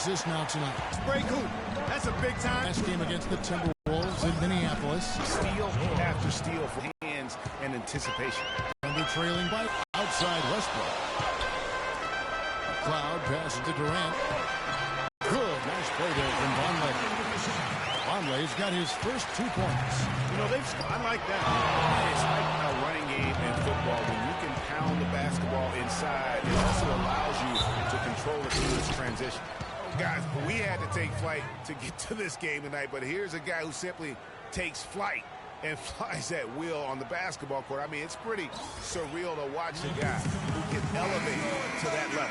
assist now tonight. Spray hoop. That's a big time. Last game against the Timberwolves in Minneapolis. Steal after steal for hands and anticipation. Thunder trailing by outside Westbrook. Cloud passes to Durant. Good. Nice play there from Vonleh. Vonleh's got his first 2 points. You know, I like that. It's like a running game in football. When you can pound the basketball inside, it also allows you to control it through its transition. Guys, we had to take flight to get to this game tonight, but here's a guy who simply takes flight and flies at will on the basketball court. I mean, it's pretty surreal to watch a guy who can elevate to that level.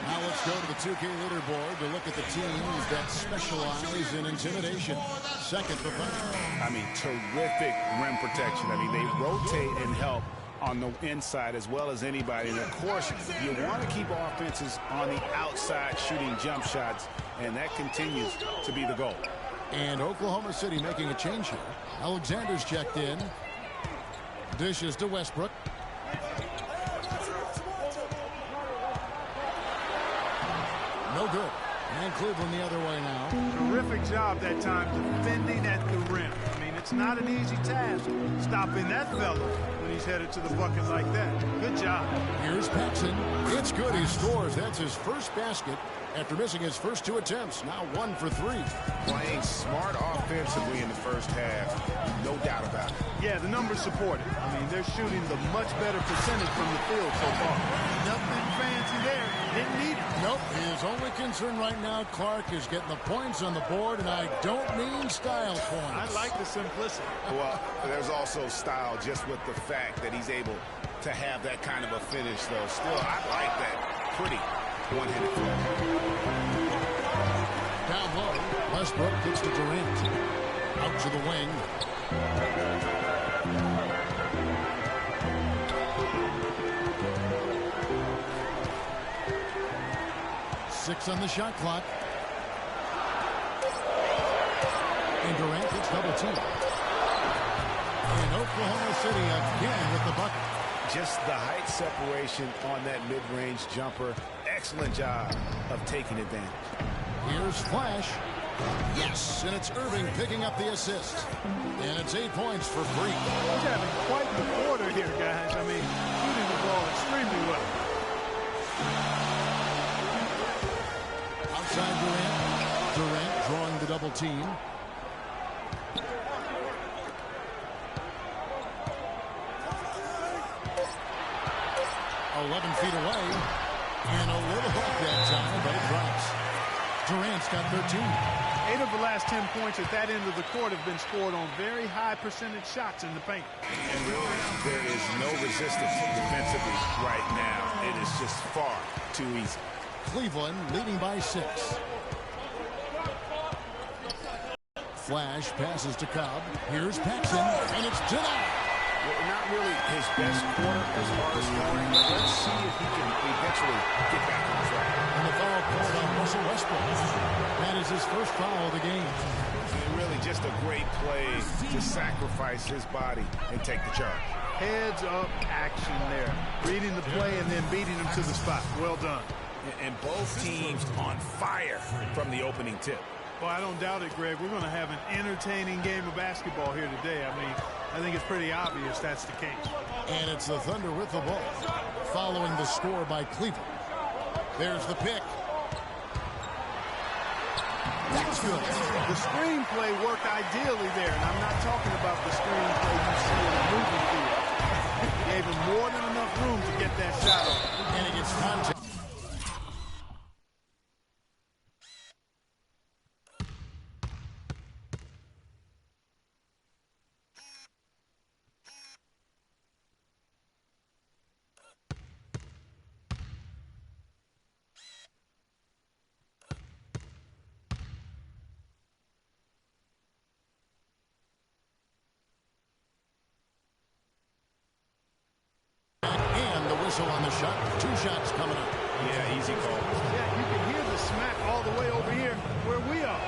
Now let's go to the 2K leaderboard to look at the teams that specialize in intimidation. Second for punch. I mean, terrific rim protection. I mean, they rotate and help on the inside as well as anybody. And, of course, you want to keep offenses on the outside shooting jump shots, and that continues to be the goal. And Oklahoma City making a change here. Alexander's checked in. Dishes to Westbrook. No good. And Cleveland the other way now. Terrific job that time defending at the rim. I mean, it's not an easy task stopping that fella when he's headed to the bucket like that. Good job. Here's Paxson. It's good. He scores. That's his first basket after missing his first 2 attempts. Now 1 for 3. Playing smart offensively in the first half. No doubt about it. Yeah, the numbers support it. I mean, they're shooting the much better percentage from the field so far. Nothing fancy there. Didn't need it. Nope. His only concern right now, Clark, is getting the points on the board, and I don't mean style points. I like the simplicity. Well, there's also style just with the fact that he's able to have that kind of a finish, though. Still, I like that pretty one-handed play. Down low, Westbrook gets to Durant. Out to the wing. 6 on the shot clock. And Durant gets double teamed. And Oklahoma City again with the bucket. Just the height separation on that mid-range jumper. Excellent job of taking advantage. Here's Flash. Yes, and it's Irving picking up the assist. And it's 8 points for free. He's having quite the quarter here, guys. I mean, shooting the ball extremely well. Outside Durant. Durant drawing the double team. Feet away, and a little hook that time, but it drops. Durant's got 13. 8 of the last 10 points at that end of the court have been scored on very high percentage shots in the paint. And really, there is no resistance defensively right now. It is just far too easy. Cleveland leading by 6. Flash passes to Cobb. Here's Paxson, and it's denied. Well, not really his best quarter as far as scoring, but let's see if he can eventually get back on track. And the foul called on Russell Westbrook. That is his first foul of the game. And really just a great play to sacrifice his body and take the charge. Heads up action there. Reading the play and then beating him to the spot. Well done. And both teams on fire from the opening tip. Well, I don't doubt it, Greg. We're going to have an entertaining game of basketball here today. I mean, I think it's pretty obvious that's the case. And it's the Thunder with the ball, following the score by Cleveland. There's the pick. That's good. The screenplay worked ideally there, and I'm not talking about the screenplay you see in the movie theater. Gave him more than enough room to get that shot off. And he gets contact. On the shot, 2 shots coming up. Yeah, easy call. Yeah, you can hear the smack all the way over here where we are.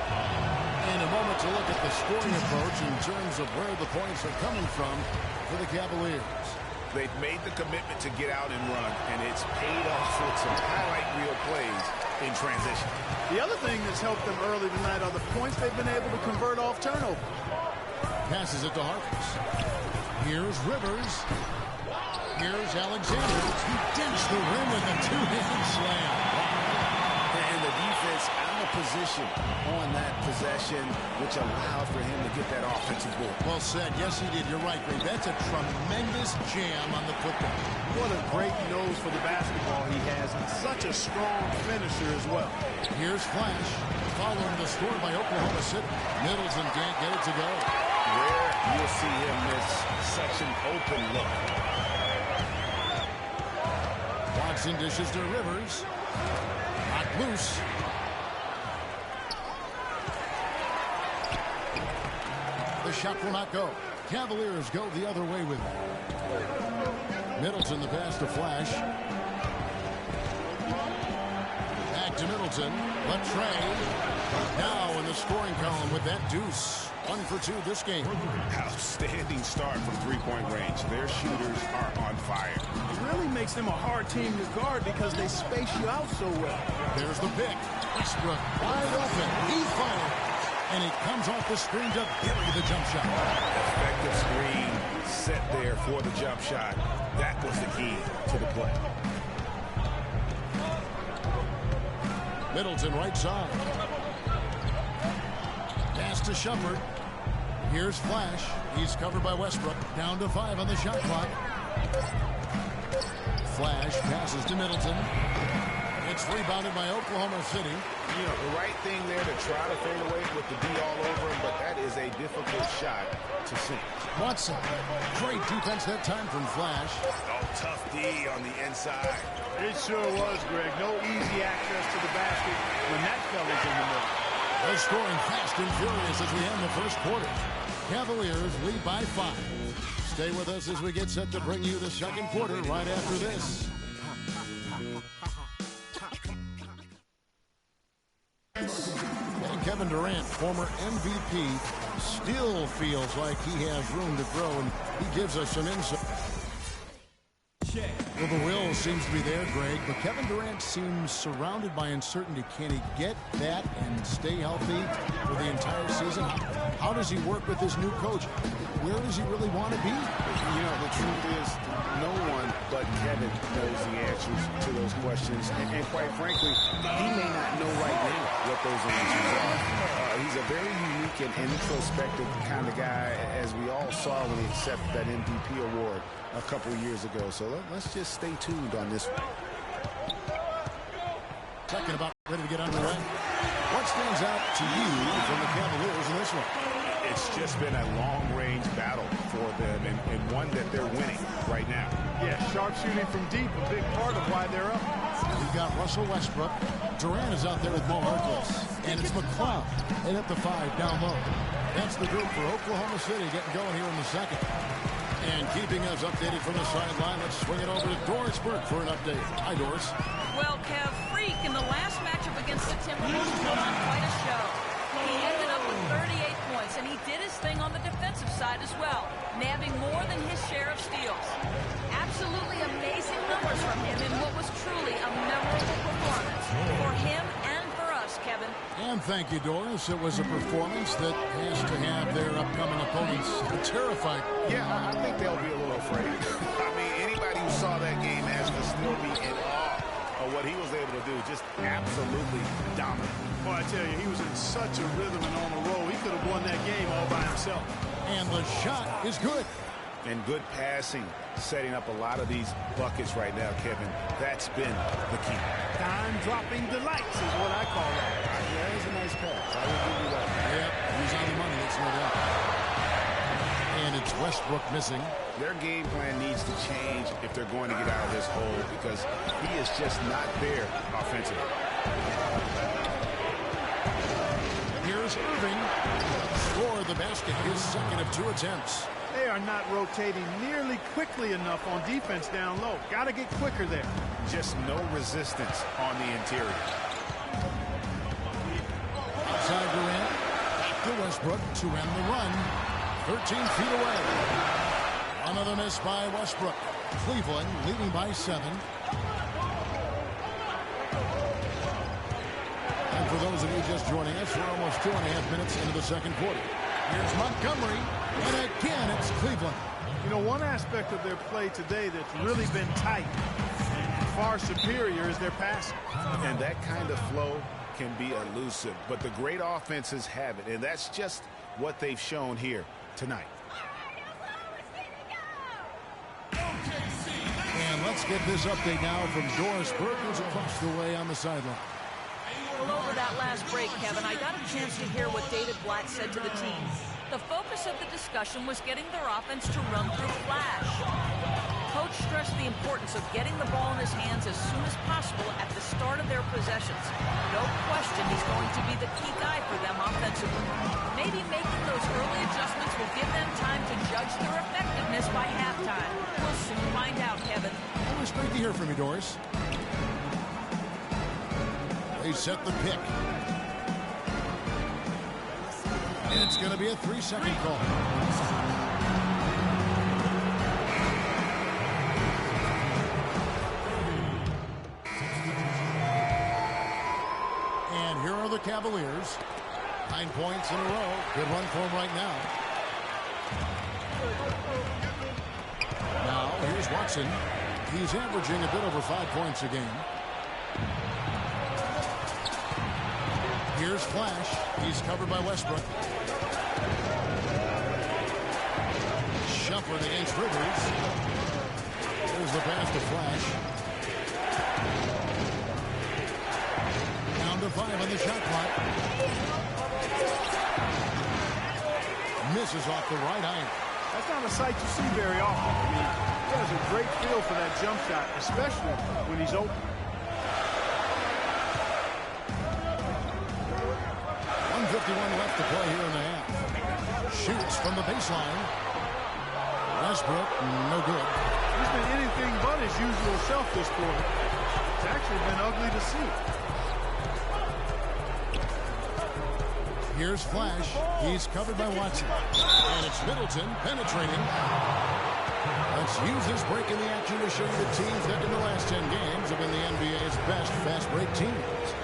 In a moment to look at the scoring approach in terms of where the points are coming from for the Cavaliers. They've made the commitment to get out and run, and it's paid off with some highlight reel plays in transition. The other thing that's helped them early tonight are the points they've been able to convert off turnover. Passes it to Harkins. Here's Rivers. Here's Alexander. He dents the rim with a two-hand slam. And the defense out of position on that possession, which allowed for him to get that offensive board. Well said. Yes, he did. You're right, Greg. That's a tremendous jam on the football. What a great nose for the basketball he has, and such a strong finisher as well. Here's Flash. Following the score by Oklahoma City. Middleton can't get it to go. Where you'll see him miss such an open look. Watson dishes to Rivers. Knocked loose. The shot will not go. Cavaliers go the other way with it. Middleton, the pass to Flash. Back to Middleton. Latrey. Now in the scoring column with that deuce. 1 for 2 this game. Outstanding start from three-point range. Their shooters are on fire. It really makes them a hard team to guard because they space you out so well. There's the pick. Westbrook wide open. He fires. And he comes off the screen to bury the jump shot. Effective screen set there for the jump shot. That was the key to the play. Middleton right side. Pass to Shumpert. Here's Flash. He's covered by Westbrook. Down to 5 on the shot clock. Flash passes to Middleton. It's rebounded by Oklahoma City. You know, the right thing there to try to fade away with the D all over him, but that is a difficult shot to sink. Watson. Great defense that time from Flash. Oh, tough D on the inside. It sure was, Greg. No easy access to the basket when that fella's in the middle. They're scoring fast and furious as we end the first quarter. Cavaliers lead by 5. Stay with us as we get set to bring you the second quarter right after this. And Kevin Durant, former MVP, still feels like he has room to grow, and he gives us some insight. Well, the will seems to be there, Greg, but Kevin Durant seems surrounded by uncertainty. Can he get that and stay healthy for the entire season? How does he work with his new coach? Where does he really want to be? You know, the truth is, no one but Kevin knows the answers to those questions. And quite frankly, he may not know right now what those answers are. He's a very unique and introspective kind of guy, as we all saw when he accepted that MVP award a couple years ago. So let's just stay tuned on this one. Second about ready to get underway. What stands out to you from the Cavaliers in this one? It's just been a long-range battle for them, and one that they're winning right now. Yeah, sharp shooting from deep, a big part of why they're up. We've got Russell Westbrook. Durant is out there with Mo Harkless. And it's McCloud. And up to 5 down low. That's the group for Oklahoma City getting going here in the second. And keeping us updated from the sideline, let's swing it over to Doris Burke for an update. Hi, Doris. Well, Kev, Freak in the last matchup against the Timberwolves put on quite a show. He ended up with 38 points, and he did his thing on the defensive side as well, nabbing more than his share of steals. Absolutely amazing numbers from him in what was truly a memorable performance for him and for us, Kevin. And thank you, Doris. It was a performance that has to have their upcoming opponents terrified. Yeah, I think they'll be a little afraid. I mean, anybody who saw that game has to still be in awe of what he was able to do. Just absolutely dominant. Boy, I tell you, he was in such a rhythm and on a roll. He could have won that game all by himself. And the shot is good. And good passing, setting up a lot of these buckets right now, Kevin. That's been the key. Time-dropping delights is what I call it. Yeah, it's a nice pass. I will give you that. Yep, he's on the money. It's no doubt. And it's Westbrook missing. Their game plan needs to change if they're going to get out of this hole, because he is just not there offensively. Here's Irving. Score the basket. His second of 2 attempts. They are not rotating nearly quickly enough on defense down low. Got to get quicker there. Just no resistance on the interior. Outside Durant. Back to Westbrook to end the run. 13 feet away. Another miss by Westbrook. Cleveland leading by 7. those of you just joining us, we're almost 2.5 minutes into the second quarter. Here's Montgomery, and again it's Cleveland. You know, one aspect of their play today that's really been tight and far superior is their passing. And that kind of flow can be elusive, but the great offenses have it, and that's just what they've shown here tonight. And let's get this update now from Doris Burke, who's across the way on the sideline. Well, over that last break, Kevin, I got a chance to hear what David Blatt said to the team. The focus of the discussion was getting their offense to run through flash. Coach stressed the importance of getting the ball in his hands as soon as possible at the start of their possessions. No question he's going to be the key guy for them offensively. Maybe making those early adjustments will give them time to judge their effectiveness by halftime. We'll soon find out, Kevin. Always great to hear from you, Doris. They set the pick. And it's going to be a 3-second call. And here are the Cavaliers. 9 points in a row. Good run for them right now. Now, here's Watson. He's averaging a bit over 5 points a game. Here's Flash. He's covered by Westbrook. Shuffled against Rivers. Here's the pass to Flash. Down to 5 on the shot clock. Misses off the right iron. That's not a sight you see very often. I mean, he has a great feel for that jump shot, especially when he's open. 1:51 left to play here in the half. Shoots from the baseline. Westbrook, no good. He's been anything but his usual self this quarter. It's actually been ugly to see. Here's Flash. He's covered by Watson. And it's Middleton penetrating. Let's use this break in the action to show you the teams that in the last 10 games have been the NBA's best fast break teams.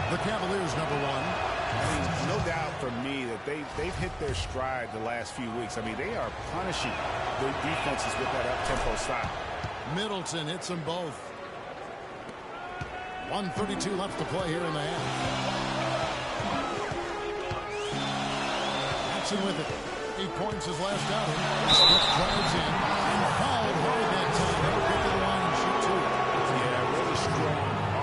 The Cavaliers, number 1. No doubt for me that they've hit their stride the last few weeks. I mean, they are punishing the defenses with that up-tempo style. Middleton hits them both. 1:32 left to play here in the half. Watson with it. 8 points his last outing. Westbrook drives in. And fouled hard that time. He'll get to the line and shoot 2. Yeah, really strong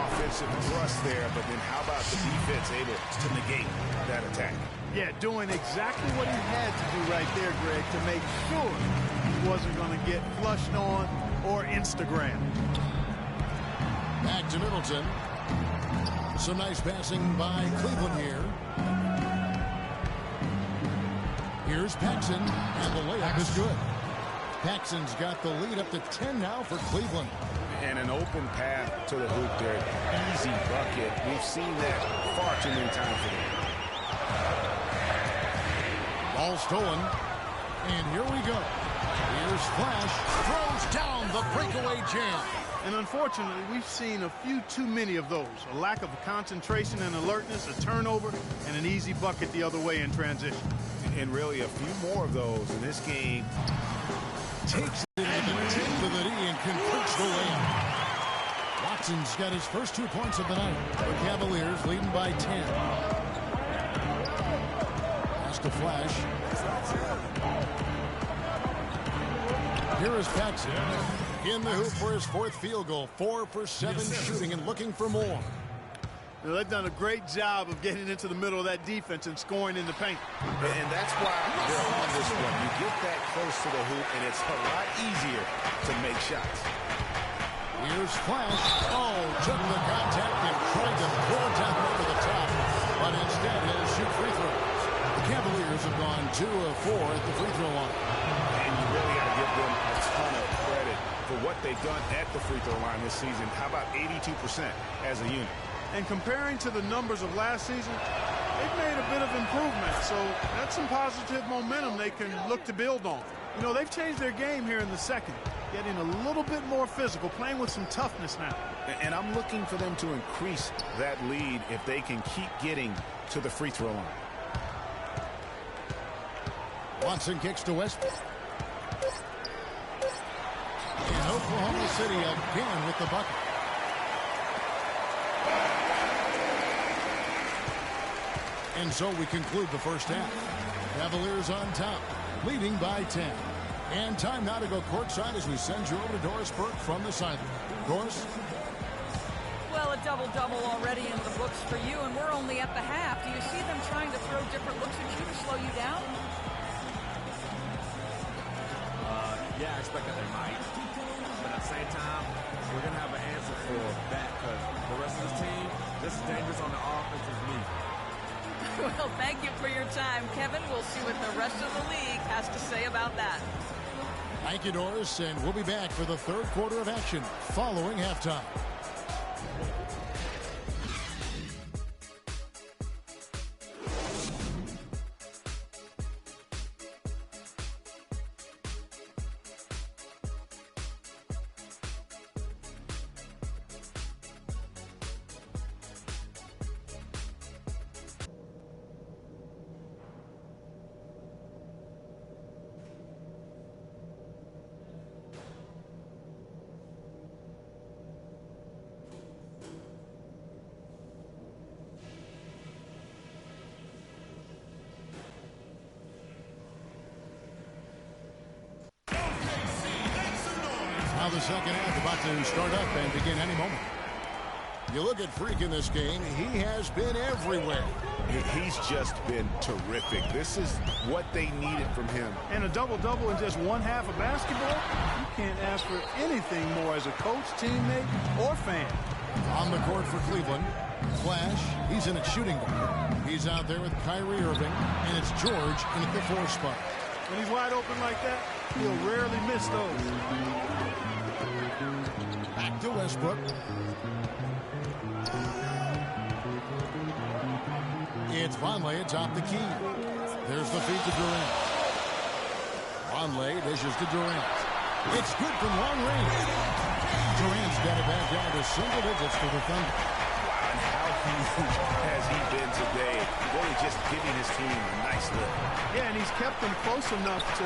offensive thrust there, but then how about the defense able to negate that attack? Yeah, doing exactly what he had to do right there, Greg, to make sure he wasn't going to get flushed on or Instagram. Back to Middleton. Some nice passing by Cleveland here. Here's Paxson, and the layup is good. Paxson's got the lead up to 10 now for Cleveland. And an open path to the hoop there. Easy bucket. We've seen that far too many times for them. Ball stolen. And here we go. Here's Flash. Throws down the breakaway jam. And unfortunately, we've seen a few too many of those. A lack of concentration and alertness, a turnover, and an easy bucket the other way in transition. And really a few more of those in this game. Takes it at the tip of the knee and converts the layup. Watson's got his first 2 points of the night. The Cavaliers leading by 10. Pass to Flash. Here is Paxson. In the hoop for his 4th field goal. 4 for 7 shooting and looking for more. Now, they've done a great job of getting into the middle of that defense and scoring in the paint. And that's why they're on this one. You get that close to the hoop, and it's a lot easier to make shots. Here's Flash. Oh, took the contact and tried to pull it down over the top. But instead, he'll shoot free throws. The Cavaliers have gone 2 of 4 at the free throw line. And you really got to give them a ton of credit for what they've done at the free throw line this season. How about 82% as a unit? And comparing to the numbers of last season, they've made a bit of improvement. So that's some positive momentum they can look to build on. You know, they've changed their game here in the second. getting a little bit more physical, playing with some toughness now. And I'm looking for them to increase that lead if they can keep getting to the free throw line. Watson kicks to Westbrook. And Oklahoma City again with the bucket. And so we conclude the first half. Cavaliers on top, leading by 10. And time now to go courtside as we send you over to Doris Burke from the sideline. Doris? Well, a double-double already in the books for you, and we're only at the half. Do you see them trying to throw different looks at you to slow you down? Yeah, I expect that they might. But at the same time, we're going to have an answer for that because the rest of this team, just as dangerous on the offense as me. Well, thank you for your time, Kevin. We'll see what the rest of the league has to say about that. Thank you, Doris, and we'll be back for the third quarter of action following halftime. Now the second half about to start up and begin any moment. You look at Freak in this game, he has been everywhere. He's just been terrific. This is what they needed from him. And a double-double in just one half of basketball, you can't ask for anything more as a coach, teammate, or fan. On the court for Cleveland, Flash, he's in at shooting guard. He's out there with Kyrie Irving, and it's George in at the 4 spot. When he's wide open like that, he'll rarely miss those. Back to Westbrook. It's Vonleh atop the key. There's the feed to Durant. Vonleh dishes to Durant. It's good from long range. Durant's got it back down to single digits for the Thunder. And how huge has he been today? Really just giving his team a nice lift. Yeah, and he's kept them close enough to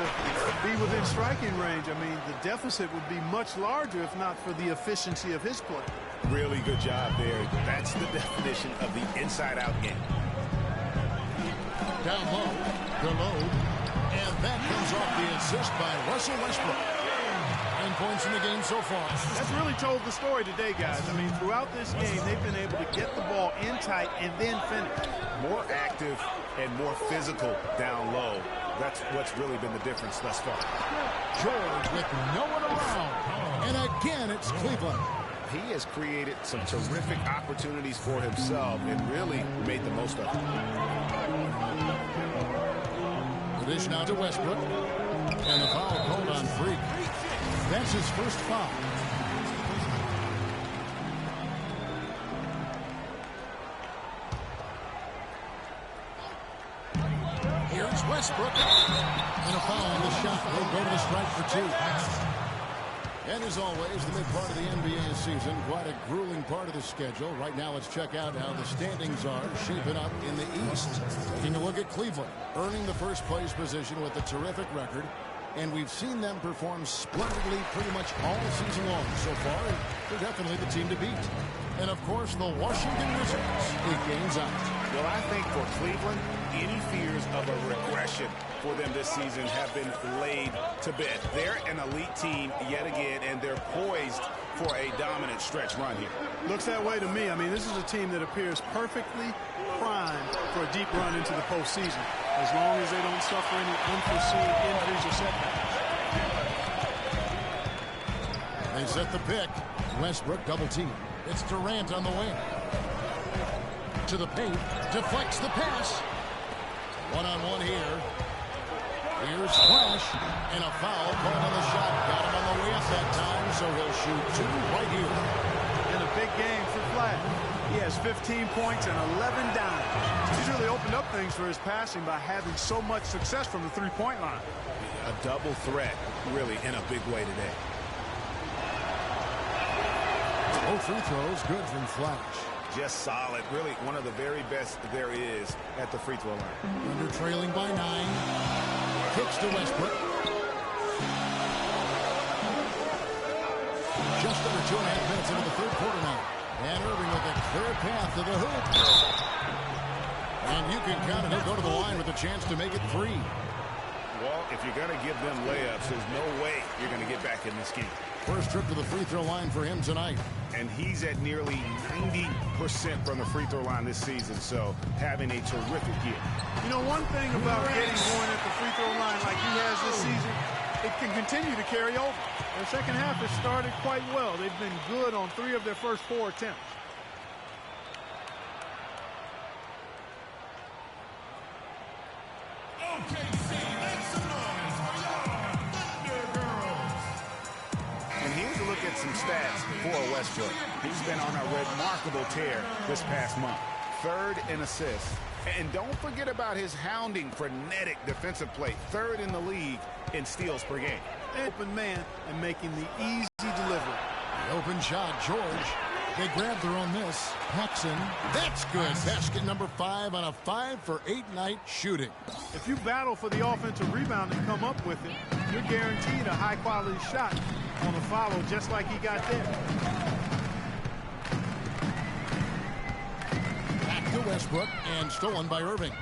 be within striking range. I mean, the deficit would be much larger if not for the efficiency of his play. Really good job there. That's the definition of the inside-out game. Down low, Garland, and that comes off the assist by Russell Westbrook. 9 points in the game so far. That's really told the story today, guys. I mean, throughout this game, they've been able to get the ball in tight and then finish. More active and more physical down low. That's what's really been the difference thus far. George with no one around. And again, it's Cleveland. He has created some terrific opportunities for himself and really made the most of them. The dish now to Westbrook. And the foul called on Freak. That's his first foul. Here's Westbrook. And a foul on the shot. He'll go to the strike for 2. And as always, the mid part of the NBA season, quite a grueling part of the schedule. Right now, let's check out how the standings are shaping up in the East. Taking a look at Cleveland, earning the first place position with a terrific record. And we've seen them perform splendidly pretty much all season long so far. And they're definitely the team to beat. And, of course, the Washington Wizards 8 games out. Well, I think for Cleveland, any fears of a regression for them this season have been laid to bed. They're an elite team yet again, and they're poised for a dominant stretch run here. Looks that way to me. I mean, this is a team that appears perfectly primed for a deep run into the postseason, as long as they don't suffer any unforeseen injuries or setbacks. They set the pick. Westbrook double team. It's Durant on the wing. To the paint. Deflects the pass. One-on-one here. Here's Flash. And a foul called on the shot. Got him on the way up that time, so he'll shoot 2 right here. And a big game for Flash. He has 15 points and 11 dimes. He's really opened up things for his passing by having so much success from the three-point line. A double threat, really, in a big way today. Both free throws good from Flash. Just solid. Really one of the very best there is at the free throw line. Under trailing by 9. Kicks to Westbrook. Just under 2.5 minutes into the third quarter now. And Irving with a clear path to the hoop. And you can count it. He'll go to the line with a chance to make it 3. Well, if you're going to give them layups, there's no way you're going to get back in this game. First trip to the free throw line for him tonight. And he's at nearly 90% from the free throw line this season, so having a terrific year. You know, one thing about getting going at the free throw line like he has this season, it can continue to carry over. The second half has started quite well. They've been good on 3 of their first 4 attempts. And here's a look at some stats for Westbrook. He's been on a remarkable tear this past month. 3rd in assists. And don't forget about his hounding, frenetic defensive play. 3rd in the league in steals per game. Open man and making the easy delivery. The open shot, George. They grab their own miss. Paxson. That's good. Basket number 5 on a 5 for 8 night shooting. If you battle for the offensive rebound and come up with it, you're guaranteed a high-quality shot on the follow, just like he got there. Back to Westbrook and stolen by Irving.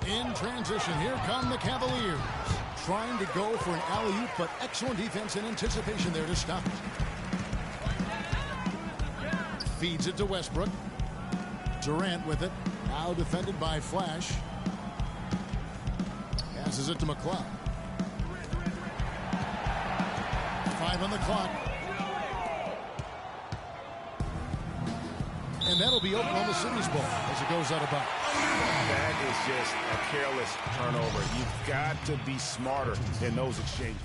In transition, here come the Cavaliers. Trying to go for an alley-oop, but excellent defense and anticipation there to stop it. Feeds it to Westbrook. Durant with it. Now defended by Flash. Passes it to McCloud. 5 on the clock. And that'll be Oklahoma City's ball as it goes out of bounds. That is just a careless turnover. You've got to be smarter in those exchanges.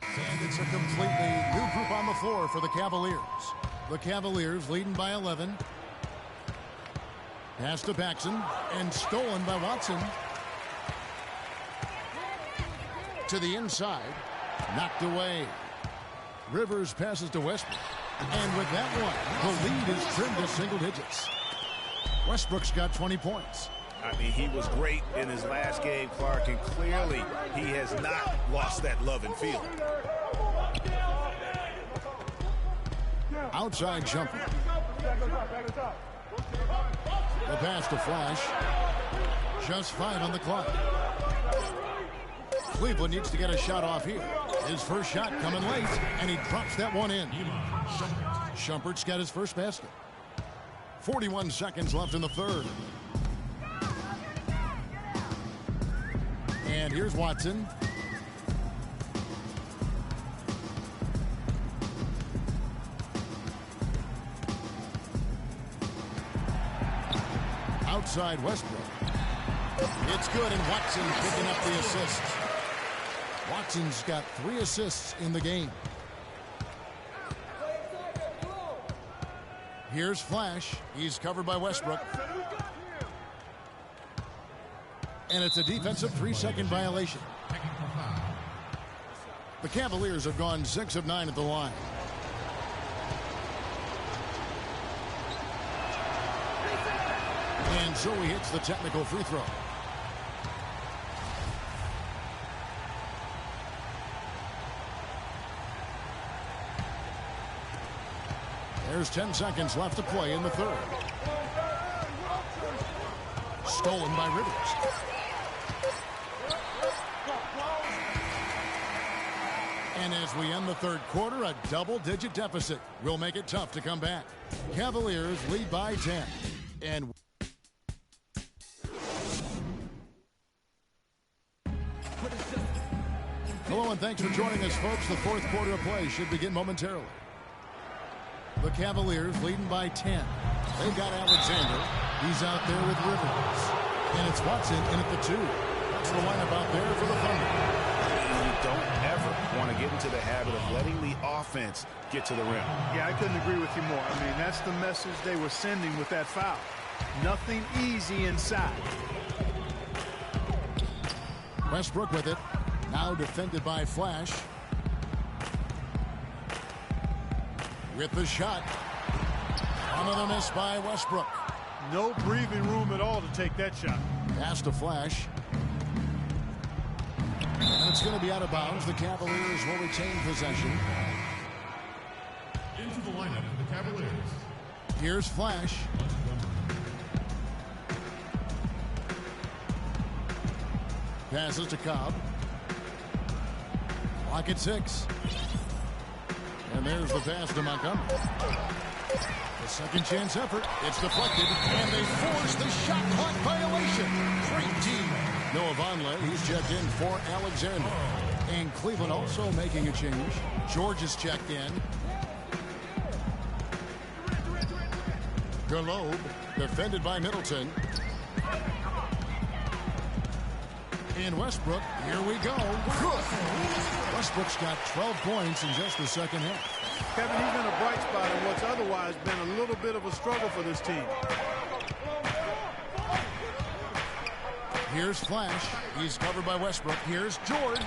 And it's a completely new group on the floor for the Cavaliers. The Cavaliers leading by 11. Pass to Paxson and stolen by Watson. To the inside. Knocked away. Rivers passes to Westbrook. And with that one, the lead is trimmed to single digits. Westbrook's got 20 points. I mean, he was great in his last game, Clark, and clearly he has not lost that love and feeling. Outside jumper. The pass to Flash. Just 5 on the clock. Cleveland needs to get a shot off here. His first shot coming late, and he drops that one in. Shumpert's got his first basket. 41 seconds left in the third. And here's Watson. Outside Westbrook. It's good, and Watson picking up the assist. Watson's got 3 assists in the game. Here's Flash. He's covered by Westbrook. And it's a defensive 3-second violation. The Cavaliers have gone 6 of 9 at the line. And so he hits the technical free throw. There's 10 seconds left to play in the third. Stolen by Rivers. And as we end the third quarter, a double-digit deficit will make it tough to come back. Cavaliers lead by 10. And hello and thanks for joining us, folks. The fourth quarter of play should begin momentarily. The Cavaliers leading by 10. They've got Alexander. He's out there with Rivers. And it's Watson in at the 2. That's the lineup out there for the Thunder. You don't ever want to get into the habit of letting the offense get to the rim. Yeah, I couldn't agree with you more. I mean, that's the message they were sending with that foul. Nothing easy inside. Westbrook with it. Now defended by Flash. With the shot. Another miss by Westbrook. No breathing room at all to take that shot. Pass to Flash. And it's going to be out of bounds. The Cavaliers will retain possession. Into the lineup for the Cavaliers. Here's Flash. Passes to Cobb. Clock at 6. And there's the pass to Montgomery. The second chance effort. It's deflected. And they force the shot clock violation. Great team. Noah Vonleh, he's checked in for Alexander. And Cleveland also making a change. George is checked in. Galobe, defended by Middleton. And Westbrook, here we go. Good. Westbrook's got 12 points in just the second half. Kevin, he's been a bright spot in what's otherwise been a little bit of a struggle for this team. Here's Flash. He's covered by Westbrook. Here's George.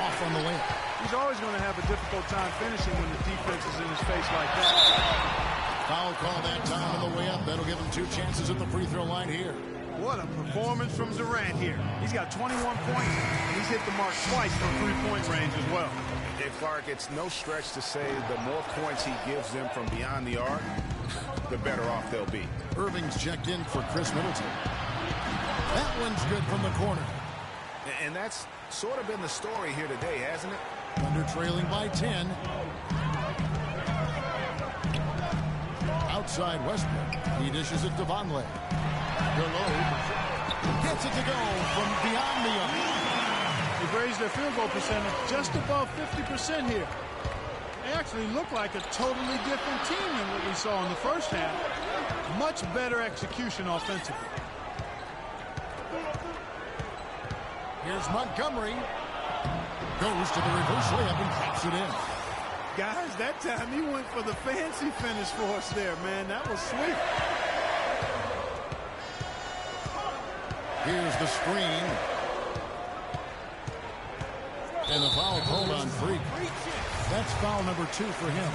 Off on the layup. He's always going to have a difficult time finishing when the defense is in his face like that. Foul call that time on the way up. That'll give him 2 chances at the free throw line here. What a performance from Durant here. He's got 21 points, and he's hit the mark twice from three-point range as well. Hey, Clark, it's no stretch to say the more points he gives them from beyond the arc, the better off they'll be. Irving's checked in for Chris Middleton. That one's good from the corner. And that's sort of been the story here today, hasn't it? Thunder trailing by 10. Outside Westbrook. He dishes it to Vonleh. Galobe gets it to go from beyond the arc. They've raised their field goal percentage just above 50% here. They actually look like a totally different team than what we saw in the first half. Much better execution offensively. Here's Montgomery. Goes to the reverse layup and pops it in. Guys, that time he went for the fancy finish for us there, man. That was sweet. Here's the screen. And the foul called on Freak. That's foul number 2 for him.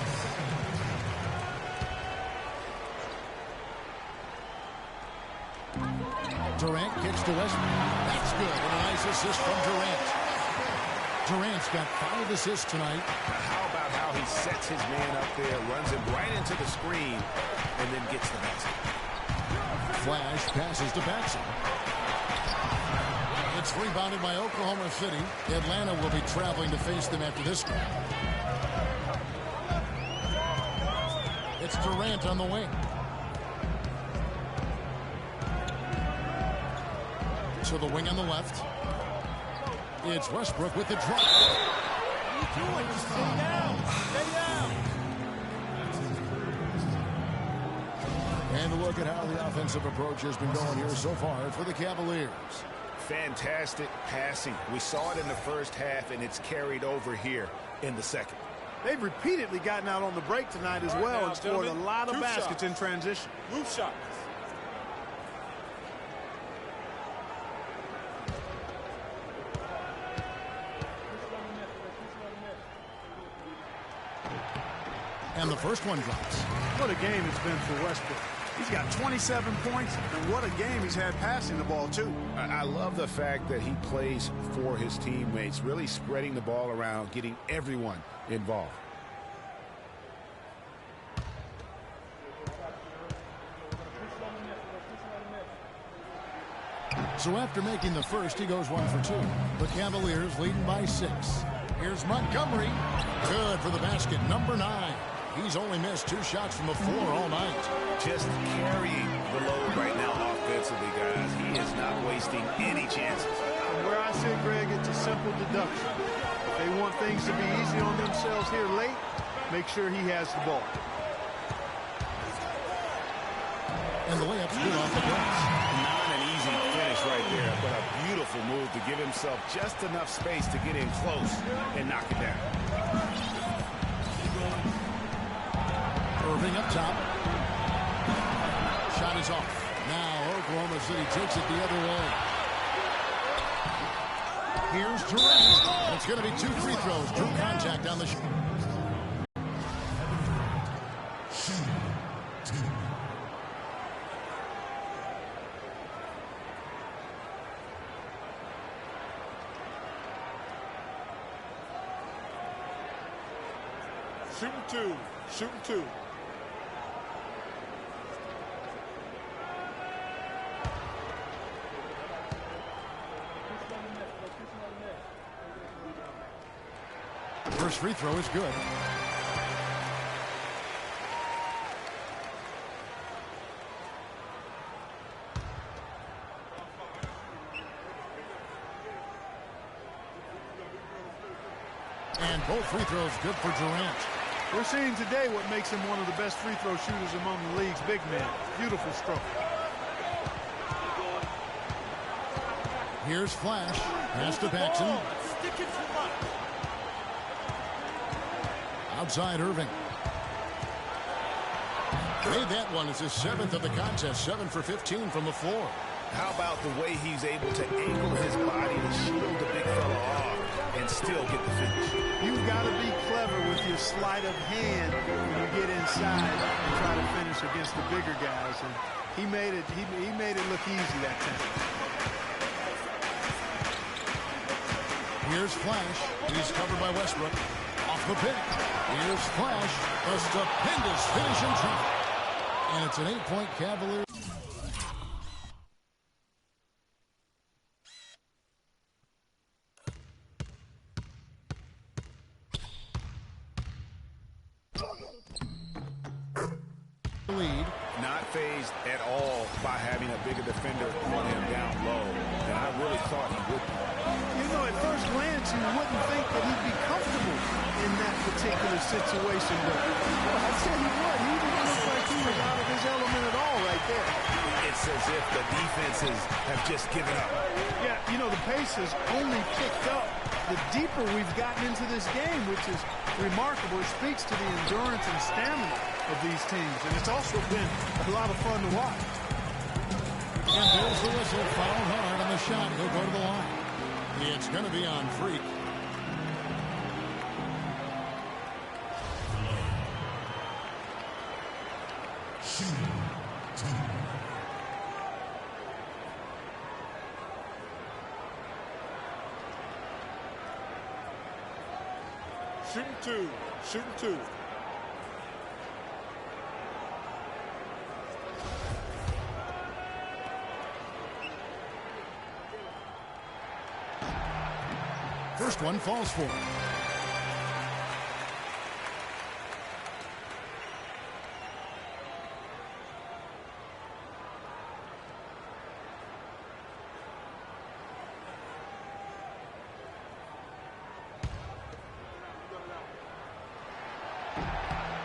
Durant kicks to Westbrook. That's good. And a nice assist from Durant. Durant's got 5 assists tonight. How about how he sets his man up there, runs him right into the screen, and then gets the basket. Flash passes to Batson. It's rebounded by Oklahoma City. Atlanta will be traveling to face them after this one. It's Durant on the wing. To the wing on the left. It's Westbrook with the drop. What are you doing? Just stay down. Stay down. And a look at how the offensive approach has been going here so far for the Cavaliers. Fantastic passing. We saw it in the first half, and it's carried over here in the second. They've repeatedly gotten out on the break tonight as well and scored a lot of baskets in transition. Move shots. And the first one drops. What a game it's been for Westbrook. He's got 27 points, and what a game he's had passing the ball, too. I love the fact that he plays for his teammates, really spreading the ball around, getting everyone involved. So after making the first, he goes 1 for 2. The Cavaliers leading by 6. Here's Montgomery. Good for the basket, number 9. He's only missed 2 shots from the floor all night. Just carrying the load right now offensively, guys. He is not wasting any chances. From where I sit, Greg, it's a simple deduction. If they want things to be easy on themselves here late, make sure he has the ball. And the layup's good off the glass. Not an easy finish right there, but a beautiful move to give himself just enough space to get in close and knock it down. Irving up top. Shot is off. Now Oklahoma City takes it the other way. Here's Durant. It's going to be 2 free throws. Drew contact on the shot. Shooting two. Shooting two. First free throw is good. And both free throws good for Durant. We're seeing today what makes him one of the best free throw shooters among the league's big men. Beautiful stroke. Here's Flash. Pass to Paxson. Outside Irving. Made that one. It's his 7th of the contest. 7 for 15 from the floor. How about the way he's able to angle his body to shield the big fella off and still get the finish? You've got to be clever with your sleight of hand when you get inside and try to finish against the bigger guys. And he made it look easy that time. Here's Flash. He's covered by Westbrook. Off the pick. Here's Flash. A stupendous finish in traffic. And it's an 8-point Cavaliers. Lead. Not phased at all by having a bigger defender on him down low. And I really thought he would. You know, at first glance, you wouldn't think that he'd be comfortable in that particular situation. But I tell you what, he didn't look like he was out of his element at all right there. It's as if the defenses have just given up. Yeah, you know, the pace has only picked up the deeper we've gotten into this game, which is remarkable. It speaks to the endurance and stamina of these teams, and it's also been a lot of fun to watch. And there's the whistle. Fouled hard on the shot. He'll go to the line. It's going to be on Freak. Shooting two. Shooting two. First one falls for him.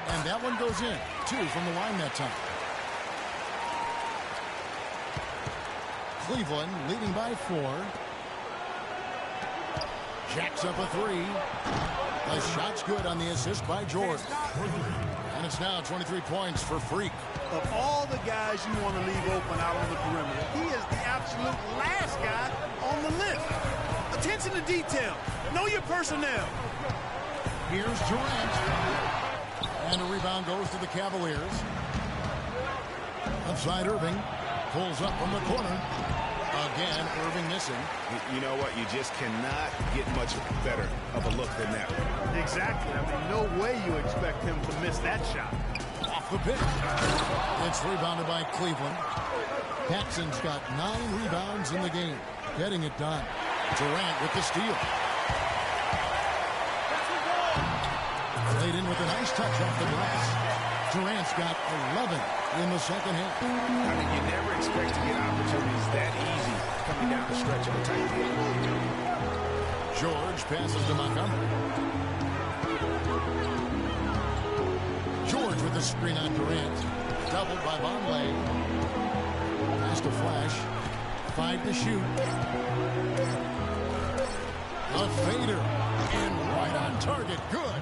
And that one goes in. 2 from the line that time. Cleveland leading by 4. Jacks up a 3. The shot's good on the assist by George. And it's now 23 points for Freak. Of all the guys you want to leave open out on the perimeter, he is the absolute last guy on the list. Attention to detail. Know your personnel. Here's Durant. And a rebound goes to the Cavaliers. Outside Irving. Pulls up from the corner. Again, Irving missing. You know what? You just cannot get much better of a look than that one. Exactly. I mean, no way you expect him to miss that shot. Off the pick. It's rebounded by Cleveland. Paxson's got 9 rebounds in the game. Getting it done. Durant with the steal. Laid in with a nice touch off the glass. Durant's got 11 in the second half. I mean, you never expect to get opportunities that easy coming down the stretch of a tight game. George passes to Montgomery. George with the screen on Durant. Doubled by Vonleh. Pass to Flash. 5 to shoot. A fader. And right on target. Good.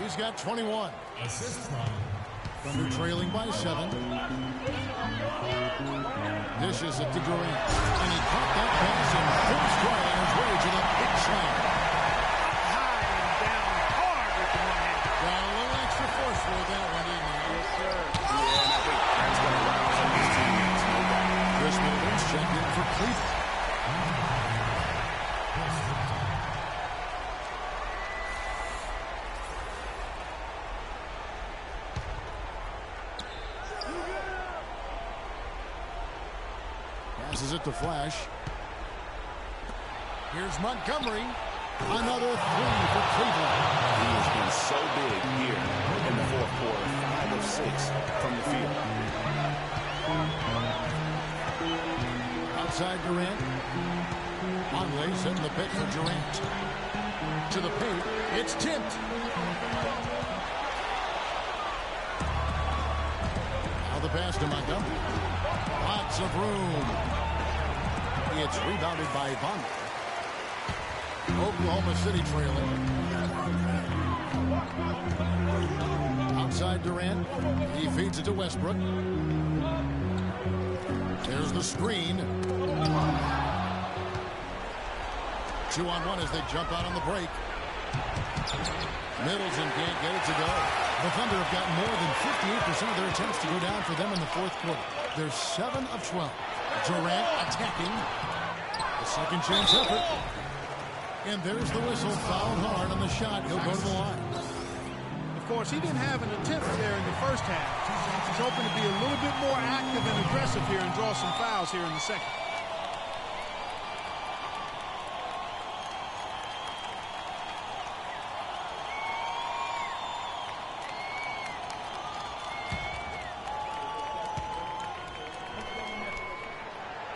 He's got 21. Assist from Thunder trailing by 7. Dishes it to Durant. And he caught that pass and full stride on his way to the big slam. High and down hard with the one hand. Got a little extra forceful with that one, didn't he? Yes, sir. Yeah, and I think that's going to rouse up his teammates. No doubt. Chris Middleton's checked in for Cleveland. Passes it to Flash. Here's Montgomery. Another three for Cleveland. He has been so big here in the fourth quarter. 5 of 6 from the field. Outside Durant. Conley setting the pick for Durant. To the paint. It's tipped. Now the pass to Montgomery. Lots of room. It's rebounded by Bond. Oklahoma City trailing. Outside Durant. He feeds it to Westbrook. There's the screen. 2-on-1 as they jump out on the break. Middleton can't get it to go. The Thunder have gotten more than 58% of their attempts to go down for them in the fourth quarter. They're 7 of 12. Durant attacking. The second chance effort. And there's the whistle. Fouled hard on the shot. He'll go to the line. Of course, he didn't have an attempt there in the first half. He's hoping to be a little bit more active and aggressive here and draw some fouls here in the second.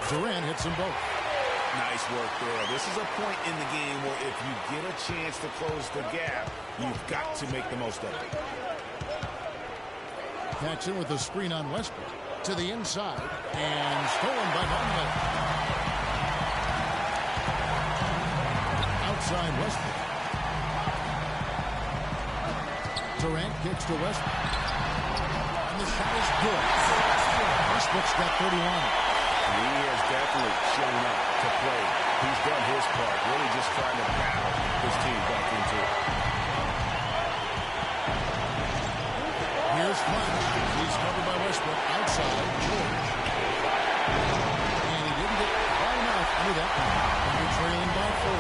Durant hits them both. Nice work there. This is a point in the game where if you get a chance to close the gap, you've got to make the most of it. Paxson with the screen on Westbrook. To the inside. And stolen by Conley. Outside Westbrook. Durant kicks to Westbrook. And the shot is good. Westbrook's got 31. He has definitely shown up to play. He's done his part, really just trying to battle his team back into it. Here's Flash. He's covered by Westbrook. Outside, George. And he didn't get far enough into that one. And they're trailing by 4.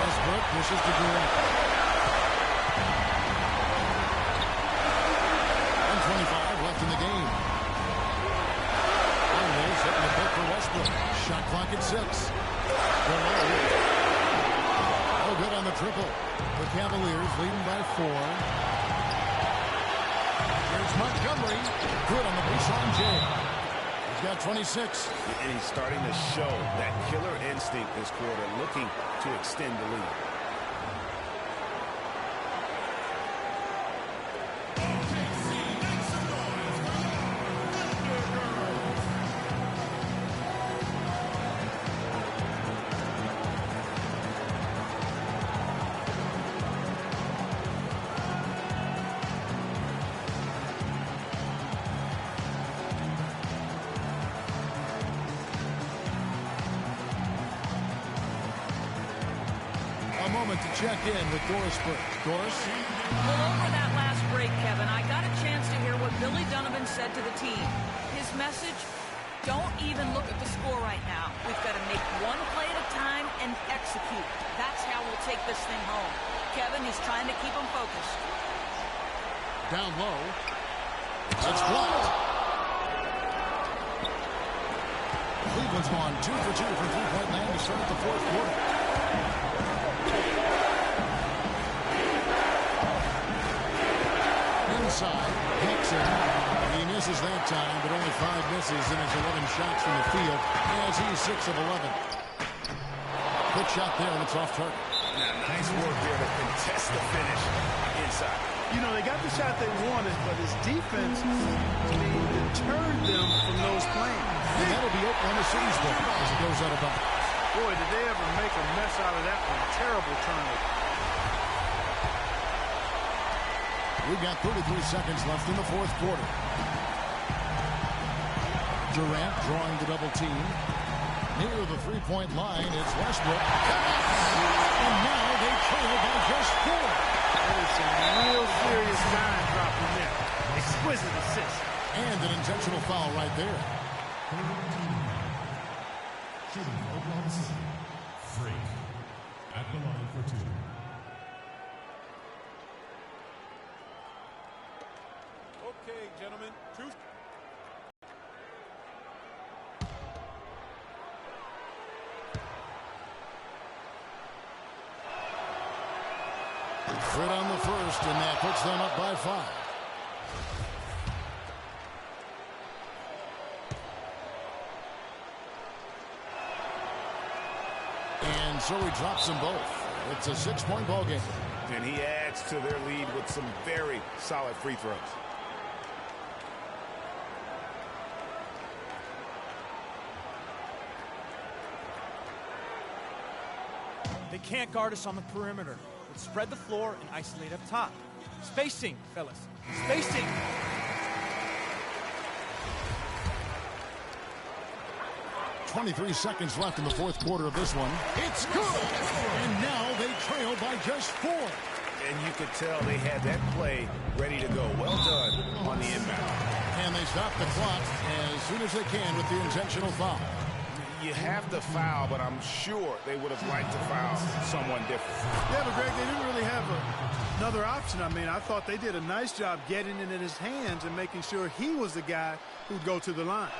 Westbrook pushes to Durant. 1:25 left in the game. Conley setting the pick for Westbrook. Shot clock at 6. Oh, good on the triple. The Cavaliers leading by 4. Here's Montgomery. Good on the baseline jam. He's got 26. And he's starting to show that killer instinct this quarter, looking to extend the lead. A moment to check in with Doris Burke. Doris? Well, over that last break, Kevin, I got a chance to hear what Billy Donovan said to the team. His message, don't even look at the score right now. We've got to make one play at a time and execute. That's how we'll take this thing home. Kevin, he's trying to keep them focused. Down low. It's blocked. Cleveland's gone 2 for 2 from three-point land to start the fourth quarter. Inside, Paxson. He misses that time, but only 5 misses in his 11 shots from the field as he's 6 of 11. Quick shot there, and it's off target. Now, nice work there to contest the finish inside. You know, they got the shot they wanted, but his defense deterred them from those plays. And that'll be Oklahoma City's ball as it goes out of bounds. Boy, did they ever make a mess out of that one. Terrible turnover. We've got 33 seconds left in the fourth quarter. Durant drawing the double team. Near the three-point line, it's Westbrook. And now they trail by just 4. That is some real serious time dropping there. Exquisite assist. And an intentional foul right there. Shooting Oklahoma City. Freak. At the line for 2. Okay, gentlemen. 2 Good on the first, and that puts them up by 5. And so he drops them both. It's a 6-point ball game. And he adds to their lead with some very solid free throws. They can't guard us on the perimeter. Let's spread the floor and isolate up top. Spacing, fellas. Spacing. 23 seconds left in the fourth quarter of this one. It's good! And now they trail by just 4. And you could tell they had that play ready to go. Well done on the inbound. And they stop the clock as soon as they can with the intentional foul. You have to foul, but I'm sure they would have liked to foul someone different. Yeah, but Greg, they didn't really have another option. I mean, I thought they did a nice job getting it in his hands and making sure he was the guy who'd go to the line.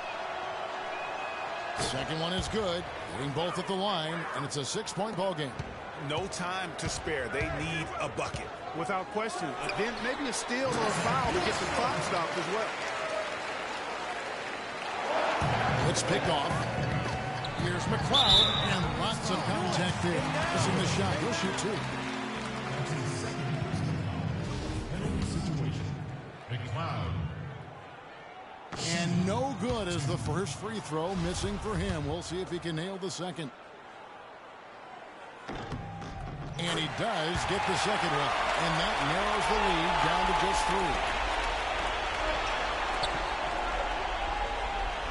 Second one is good. Hitting both at the line, and it's a 6-point ball game. No time to spare. They need a bucket. Without question. Then maybe a steal or a foul to get the clock stopped as well. It's picked off. Here's McLeod, and lots of contact there. Missing the shot. He'll shoot 2. Situation. McLeod. And no good as the first free throw missing for him. We'll see if he can nail the second. And he does get the second one. And that narrows the lead down to just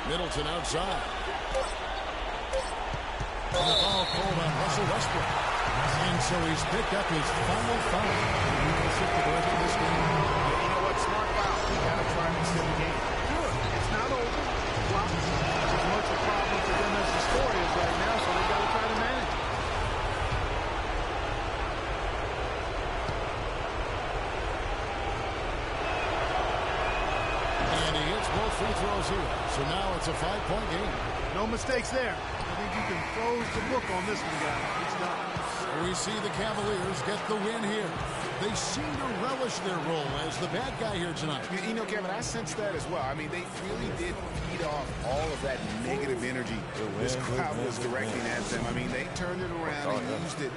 3. Middleton outside. And the foul called on Russell Westbrook. And so he's picked up his final foul. He will sit for the rest of this game. You know what? Smart foul. You got to try to extend the game. Good. It's not over. Well, it's as much a problem for them as the score is right now, so they've got to try to manage it. And he hits both free throws here. So now it's a 5-point game. No mistakes there. I think you can close the book on this one, guys. It's done. We see the Cavaliers get the win here. They seem to relish their role as the bad guy here tonight. You know, Kevin, I sense that as well. I mean, they really did feed off all of that negative energy this crowd was directing at them. I mean, they turned it around and used it.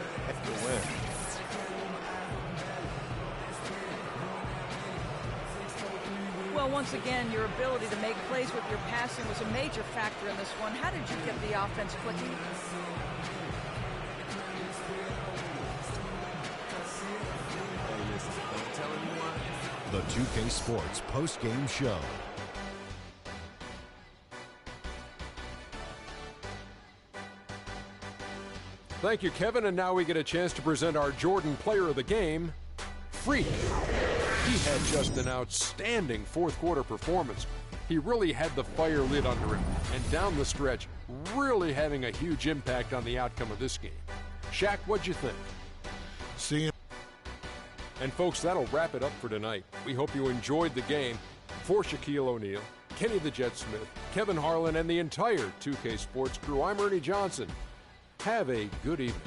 Good win. Well, once again, your ability to make plays with your passing was a major factor in this one. How did you get the offense clicking? The 2K Sports post-game show. Thank you, Kevin. And now we get a chance to present our Jordan Player of the Game, Freak. He had just an outstanding fourth-quarter performance. He really had the fire lit under him, and down the stretch, really having a huge impact on the outcome of this game. Shaq, what'd you think? See. And folks, that'll wrap it up for tonight. We hope you enjoyed the game. For Shaquille O'Neal, Kenny the Jet Smith, Kevin Harlan, and the entire 2K Sports crew, I'm Ernie Johnson. Have a good evening.